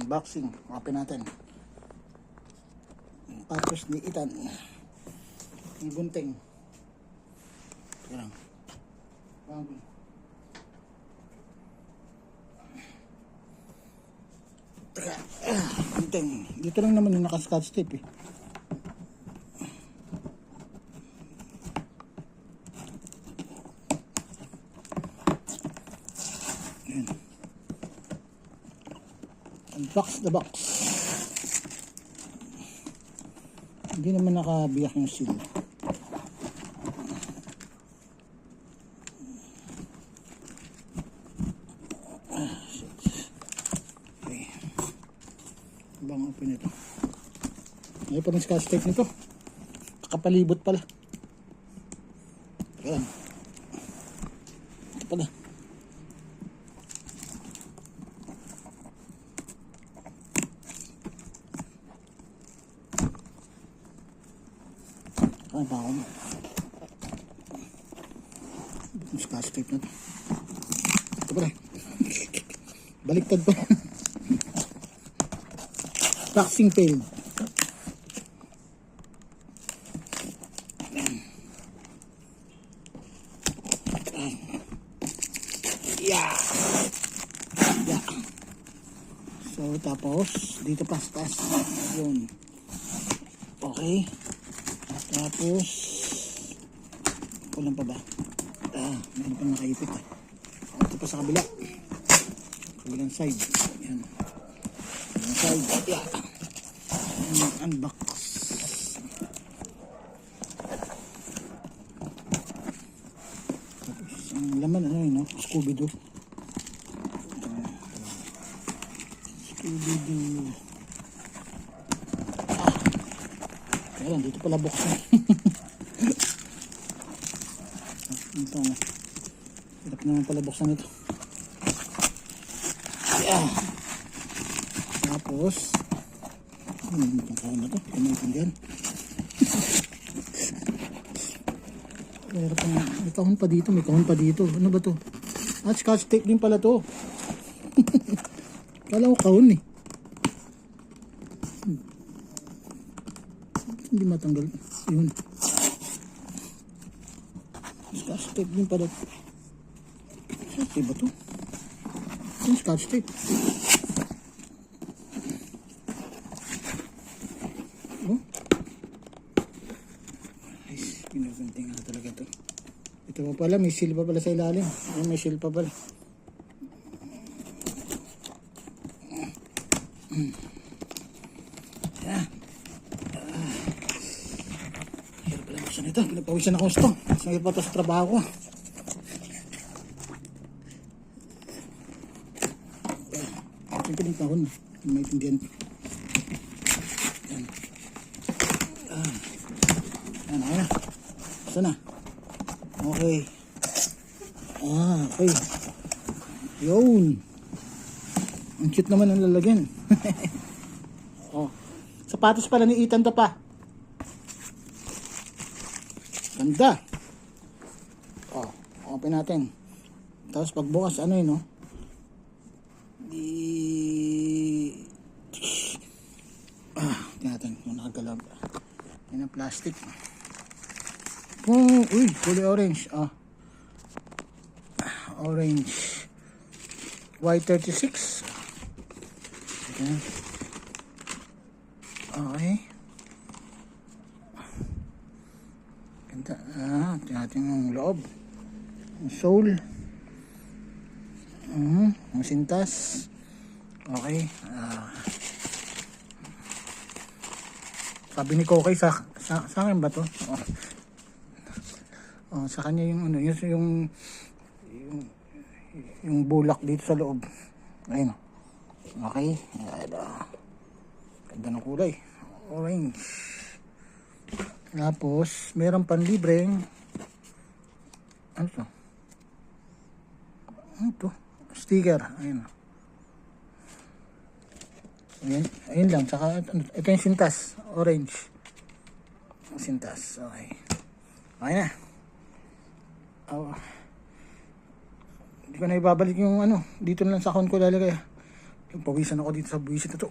boxing. Open natin. Tapos ni Ethan. Ni Bunting. Teka lang. Bunting. Dito lang naman yung naka-scotch tape eh. Unbox the box. Hindi naman nakabiyak yung seal. Okay. Bang open ito. Ngayon pa rin scotch tape nito. Kakapalibot pala. Ayan. Ito pala. Ay, bako mo. Yung scotch tape na ito. Ito pala. Baliktad pa. Boxing failed. Yeah. Yeah. So, tapos, dito pa sa taas. Yun. Okay. Tapos, kulang pa ba? Meron pa nakaipit eh. Ito pa sa kabila. Kabilang side. Yan. Kabilang side. Yeah. Unbox. Tapos, ang laman ano yun, no? Scooby-Doo. Scooby-Doo. Ayan, dito pala buksan. Ito nga. Hirap naman pala buksan ito. Ayan. Tapos, itong kahon na ito. Ito na itindihan. May kahon pa dito. May kahon pa dito. Ano ba ito? Scotch tape din pala ito. Kala ko kahon eh. Hindi matanggal. Yun. Scotch tape din pala. Scotch tape ba ito? Yung scotch tape. Oh. Ay, pinugunting nga talaga ito. Ito pa pala. May seal pa pala sa ilalim. Ay, may seal pa pala. Yan. Ito, pinapawisan ako gusto. Sangit pa ito sa trabaho ko. Ito yung kahon. May tindihan. Yan. Yan, okay na. Basta na. Okay. Okay. Yun. Ang cute naman ang lalagyan. Oh. Sapatos pala ni Ethan to pa. Ganda. Oh, open natin. Tapos pagbukas ano yun, no? Tingnan natin kung nakagalaw. Yan ang plastic. Uy, kulay orange. Orange. Y36. Okay. Tingnan natin yung loob. Yung sole. Yung sintas. Okay. Sabi ni Kokay sa akin ba to? Sa kanya yung ano, yung bulak dito sa loob. Ayun. Okay. Ganda ng kulay. Orange. Tapos, meron pang libreng ano to? Ano to? Sticker. Ayun. Ayun lang. Saka, ito yung sintas. Orange. Sintas. Okay. Okay na. Hindi ko na ibabalik yung ano. Dito na lang sa account ko lalagay. Pawisan ako dito sa buwisit na to.